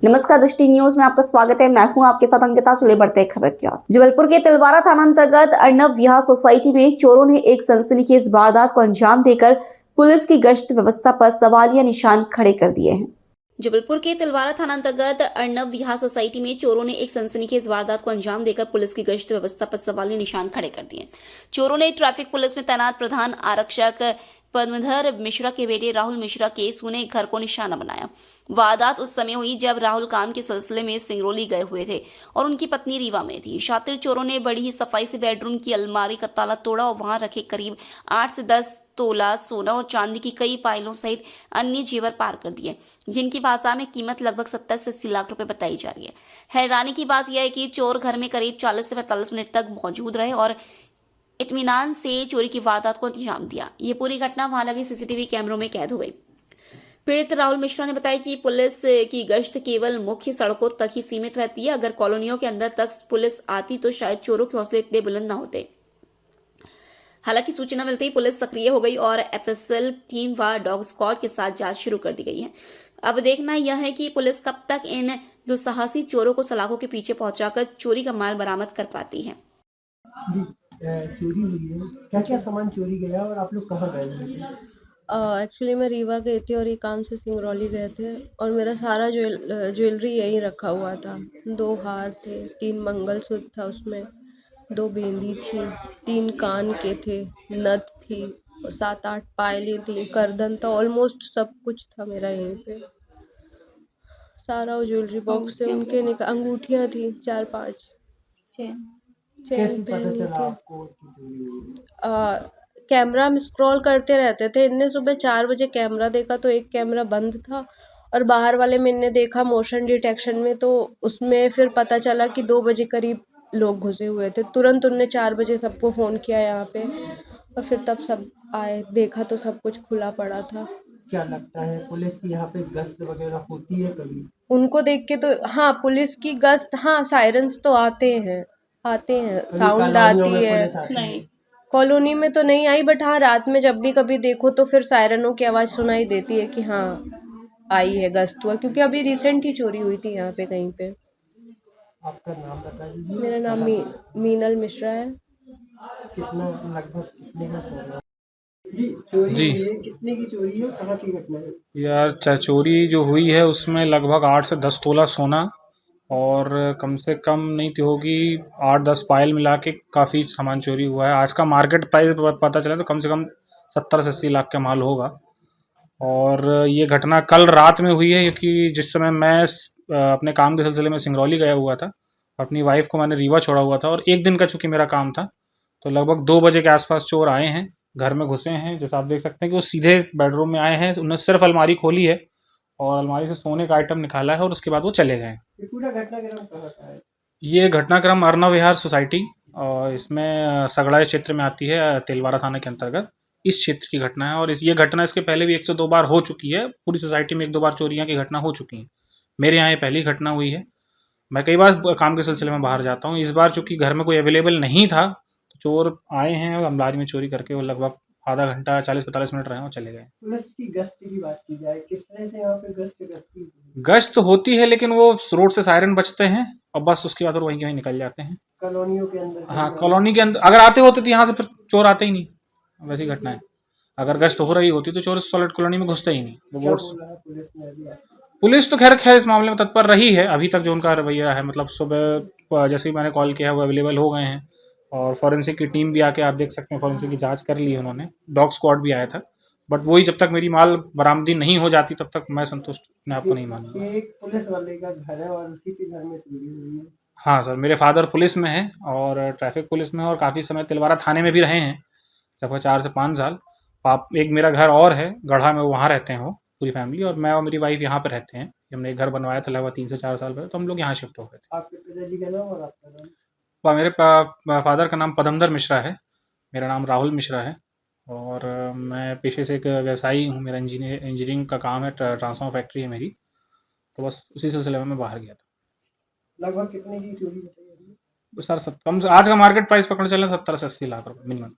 नमस्कार, दृष्टि न्यूज में आपका स्वागत है। मैं हूं आपके साथ अंकिता। चले बढ़ते हैं खबर की ओर। जबलपुर के तिलवारा थाना अंतर्गत अर्नब विहार सोसाइटी में चोरों ने एक सनसनीखेज वारदात को अंजाम देकर पुलिस की गश्त व्यवस्था पर सवालिया निशान खड़े कर दिए हैं। जबलपुर के तिलवारा थाना अंतर्गत अर्नब विहार सोसाइटी में चोरों ने एक सनसनीखेज वारदात को अंजाम देकर पुलिस की गश्त व्यवस्था पर सवालिया निशान खड़े कर दिए। चोरों ने ट्रैफिक पुलिस में तैनात प्रधान आरक्षक पद्मधर मिश्रा के बेटे राहुल मिश्रा के सूने घर को निशाना बनाया। वारदात उस समय हुई जब राहुल काम के सिलसिले में सिंगरौली गए हुए थे और उनकी पत्नी रीवा में थी। शातिर चोरों ने बड़ी ही सफाई से बेडरूम की अलमारी का ताला तोड़ा और वहां रखे करीब 8 से 10 तोला सोना और चांदी की कई पायलों सहित अन्य जेवर पार कर दिए, जिनकी बाजार में कीमत लगभग 70 से 80 लाख रुपए बताई जा रही है। हैरानी की बात यह है कि चोर घर में करीब 40 से 45 मिनट तक मौजूद रहे और इत्मीनान से चोरी की वारदात को अंजाम दिया। ये पूरी घटना वहां लगे सीसीटीवी कैमरों में कैद हो गई। पीड़ित राहुल मिश्रा ने बताया कि पुलिस की गश्त केवल मुख्य सड़कों तक ही सीमित रहती है। अगर कॉलोनियों के अंदर तक पुलिस आती तो शायद चोरों के हौसले इतने बुलंद न होते। हालांकि सूचना मिलते ही पुलिस सक्रिय हो गई और एफएसएल टीम व डॉग स्क्वाड के साथ जांच शुरू कर दी गई है। अब देखना यह है कि पुलिस कब तक इन दुस्साहसी चोरों को सलाखों के पीछे पहुंचाकर चोरी का माल बरामद कर पाती है। जी, चोरी हुई है। क्या-क्या सामान चोरी गया और आप लोग कहाँ गए थे? एक्चुअली मैं रीवा गई थी और ये काम से सिंगरौली गए थे और मेरा सारा ज्वेलरी यहीं रखा हुआ था। 2 हार थे, 3 मंगलसूत्र था उसमें, 2 बिंदी थी, 3 कान के थे, नथ थी और 7-8 पायलें थी, करदन था, ऑलमोस्ट सब कुछ था मेरा यहीं पे। सारा वो ज्वेलरी बॉक्स से उनके अंगूठियाँ थी 4-5 चेन कैसे पता पहनी चला थी। आपको कि चोरी हुई? कैमरा में स्क्रॉल करते रहते थे। इनने सुबह 4 बजे कैमरा देखा तो एक कैमरा बंद था और बाहर वाले में इनने देखा मोशन डिटेक्शन में, तो उसमें फिर पता चला कि 2 बजे करीब लोग घुसे हुए थे। तुरंत उनने 4 बजे सबको फ़ोन किया यहाँ पे और फिर तब सब आए, देखा तो सब कुछ खुला पड़ा था। क्या लगता है पुलिस की यहाँ पे गश्त वगैरह होती है कभी? उनको देख के तो हाँ, पुलिस की गश्त, हाँ, सायरन्स तो आते हैं, कभी साउंड कॉलोनियों आती में है। पुलिस आती है? नहीं, कॉलोनी में तो नहीं आई, बट हाँ, रात में जब भी कभी देखो तो फिर सायरनों की आवाज़ सुनाई देती है कि हाँ, आई है, गश्त हुआ, क्योंकि अभी रिसेंट ही चोरी हुई थी यहाँ पे कहीं पे। आपका नाम बता दीजिए। मेरा नाम मीनल मिश्रा है। कितना लगभग कितने का सोना? जी, चोरी जी हुई है, कितने की चोरी है और कहाँ की घटना है? यार, चोरी जो हुई है उसमें लगभग 8 से 10 तोला सोना और कम से कम नहीं तो होगी 8-10 पायल मिला के काफ़ी सामान चोरी हुआ है। आज का मार्केट प्राइस पता चला तो कम से कम 70 से 80 लाख का माल होगा। और ये घटना कल रात में हुई है, क्योंकि जिस समय मैं अपने काम के सिलसिले में सिंगरौली गया हुआ था, अपनी वाइफ को मैंने रीवा छोड़ा हुआ था और एक दिन का चूँकि मेरा काम था, तो लगभग 2 बजे के आसपास चोर आए हैं, घर में घुसे हैं। जैसा आप देख सकते हैं कि वो सीधे बेडरूम में आए हैं, उन्होंने सिर्फ अलमारी खोली है और अलमारी से सोने का आइटम निकाला है और उसके बाद वो चले गए। ये पूरा घटनाक्रम कहाँ का है? ये घटनाक्रम अर्नब विहार सोसाइटी और इसमें सगड़ा क्षेत्र में आती है, तिलवारा थाना के अंतर्गत इस क्षेत्र की घटना है। और ये घटना इसके पहले भी 1 से 2 बार हो चुकी है। पूरी सोसाइटी में 1-2 बार चोरियां की घटना हो चुकी हैं। मेरे यहाँ ये पहली घटना हुई है। मैं कई बार काम के सिलसिले में बाहर जाता हूँ। इस बार चूंकि घर में कोई अवेलेबल नहीं था तो चोर आए हैं और अलमारी में चोरी करके वो लगभग आधा घंटा 40-45 मिनट रहे और चले गए। पुलिस की गश्त की बात की जाए, किस तरह से यहाँ पे गश्त करती है? गश्त होती है लेकिन वो रोड से सायरन बजते हैं और बस उसके बाद वहीं कहीं निकल जाते हैं। कॉलोनियों के अंदर? हाँ, कॉलोनी के अंदर अगर आते होते तो यहाँ से फिर चोर आते ही नहीं। वैसी घटना है। अगर गश्त हो रही होती तो चोर सॉलिड कॉलोनी में घुसते ही नहीं। वो क्या बोर्ड्स बोला है पुलिस ने अभी? पुलिस तो खैर इस मामले में तत्पर रही है अभी तक। जो उनका रवैया है, मतलब सुबह जैसे ही मैंने कॉल किया वो अवेलेबल हो गए हैं और फॉरेंसिक की टीम भी आके, आप देख सकते हैं, फॉरेंसिक की जांच कर ली है उन्होंने। डॉग स्क्वाड भी आया था। बट वही, जब तक मेरी माल बरामदी नहीं हो जाती तब तक मैं संतुष्ट अपने आप को नहीं मानूंगा। ये एक पुलिस वाले का घर है और उसी के घर में चोरी हुई है। हाँ सर, मेरे फादर पुलिस में हैं और ट्रैफिक पुलिस में है और काफ़ी समय तिलवारा थाने में भी रहे हैं, लगभग 4 से 5 साल। एक मेरा घर और है गढ़ा में, वहाँ रहते हैं वो पूरी फैमिली, और मैं और मेरी वाइफ यहाँ पे रहते हैं। हमने एक घर बनवाया था लगभग 3 से 4 साल पहले, तो हम लोग यहाँ शिफ्ट हो गए थे। आपके पिताजी का नाम और आपका नाम? मेरे फादर का नाम पदमदर मिश्रा है, मेरा नाम राहुल मिश्रा है और मैं पेशे से एक व्यवसायी हूँ। मेरा इंजीनियरिंग का काम है, ट्रांसफार्मर फैक्ट्री है मेरी, तो बस उसी सिलसिले में मैं बाहर गया था। लगभग कितने की चोरी बताइए? सर कम से आज का मार्केट प्राइस पकड़ चले 70 से 80 लाख रुपये मिनिमम।